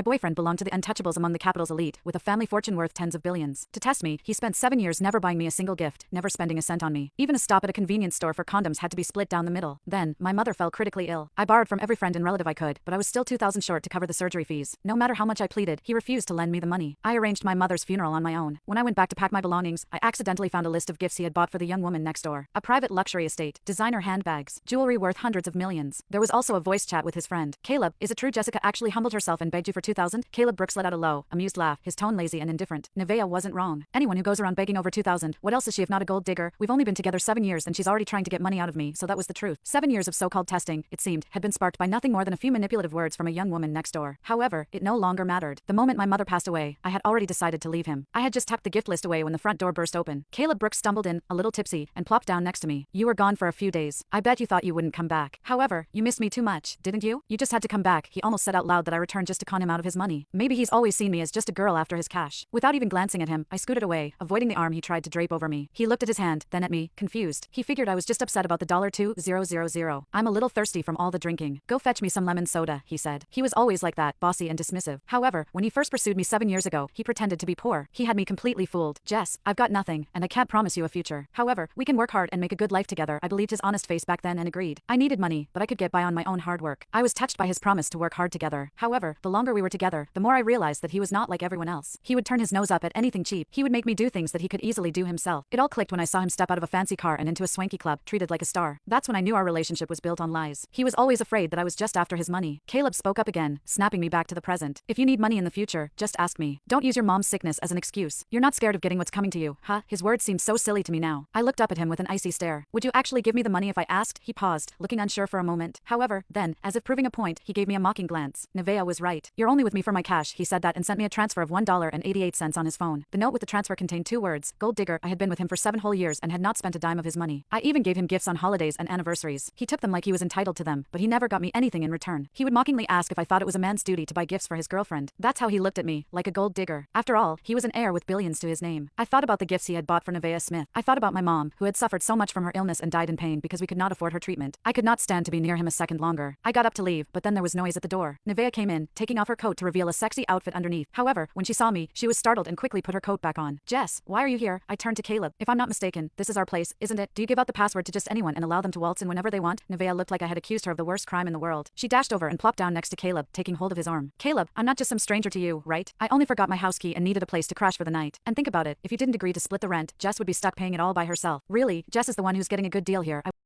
My boyfriend belonged to the untouchables among the capital's elite, with a family fortune worth tens of billions. To test me, he spent 7 years never buying me a single gift, never spending a cent on me. Even a stop at a convenience store for condoms had to be split down the middle. Then, my mother fell critically ill. I borrowed from every friend and relative I could, but I was still 2,000 short to cover the surgery fees. No matter how much I pleaded, he refused to lend me the money. I arranged my mother's funeral on my own. When I went back to pack my belongings, I accidentally found a list of gifts he had bought for the young woman next door. A private luxury estate, designer handbags, jewelry worth hundreds of millions. There was also a voice chat with his friend. Caleb, is it true Jessica actually humbled herself and begged you for 2,000? Caleb Brooks let out a low, amused laugh, his tone lazy and indifferent. Nevaeh wasn't wrong. Anyone who goes around begging over 2,000, what else is she if not a gold digger? We've only been together 7 years and she's already trying to get money out of me, so that was the truth. 7 years of so-called testing, it seemed, had been sparked by nothing more than a few manipulative words from a young woman next door. However, it no longer mattered. The moment my mother passed away, I had already decided to leave him. I had just tucked the gift list away when the front door burst open. Caleb Brooks stumbled in, a little tipsy, and plopped down next to me. You were gone for a few days. I bet you thought you wouldn't come back. However, you missed me too much, didn't you? You just had to come back. He almost said out loud that I returned just to con him out of his money. Maybe he's always seen me as just a girl after his cash. Without even glancing at him, I scooted away, avoiding the arm he tried to drape over me. He looked at his hand, then at me, confused. He figured I was just upset about the $2,000. I'm a little thirsty from all the drinking. Go fetch me some lemon soda, he said. He was always like that, bossy and dismissive. However, when he first pursued me 7 years ago, he pretended to be poor. He had me completely fooled. Jess, I've got nothing, and I can't promise you a future. However, we can work hard and make a good life together. I believed his honest face back then and agreed. I needed money, but I could get by on my own hard work. I was touched by his promise to work hard together. However, the longer we were together, the more I realized that he was not like everyone else. He would turn his nose up at anything cheap. He would make me do things that he could easily do himself. It all clicked when I saw him step out of a fancy car and into a swanky club, treated like a star. That's when I knew our relationship was built on lies. He was always afraid that I was just after his money. Caleb spoke up again, snapping me back to the present. If you need money in the future, just ask me. Don't use your mom's sickness as an excuse. You're not scared of getting what's coming to you, huh? His words seemed so silly to me now. I looked up at him with an icy stare. Would you actually give me the money if I asked? He paused, looking unsure for a moment. However, then, as if proving a point, he gave me a mocking glance. Nevaeh was right. You're only with me for my cash, he said that and sent me a transfer of $1.88 on his phone. The note with the transfer contained 2 words, gold digger. I had been with him for 7 whole years and had not spent a dime of his money. I even gave him gifts on holidays and anniversaries. He took them like he was entitled to them, but he never got me anything in return. He would mockingly ask if I thought it was a man's duty to buy gifts for his girlfriend. That's how he looked at me, like a gold digger. After all, he was an heir with billions to his name. I thought about the gifts he had bought for Nevaeh Smith. I thought about my mom, who had suffered so much from her illness and died in pain because we could not afford her treatment. I could not stand to be near him a second longer. I got up to leave, but then there was noise at the door. Nevaeh came in, taking off her coat to reveal a sexy outfit underneath. However, when she saw me, she was startled and quickly put her coat back on. Jess, why are you here? I turned to Caleb. If I'm not mistaken, this is our place, isn't it? Do you give out the password to just anyone and allow them to waltz in whenever they want? Nevaeh looked like I had accused her of the worst crime in the world. She dashed over and plopped down next to Caleb, taking hold of his arm. Caleb, I'm not just some stranger to you, right? I only forgot my house key and needed a place to crash for the night. And think about it, if you didn't agree to split the rent, Jess would be stuck paying it all by herself. Really, Jess is the one who's getting a good deal here.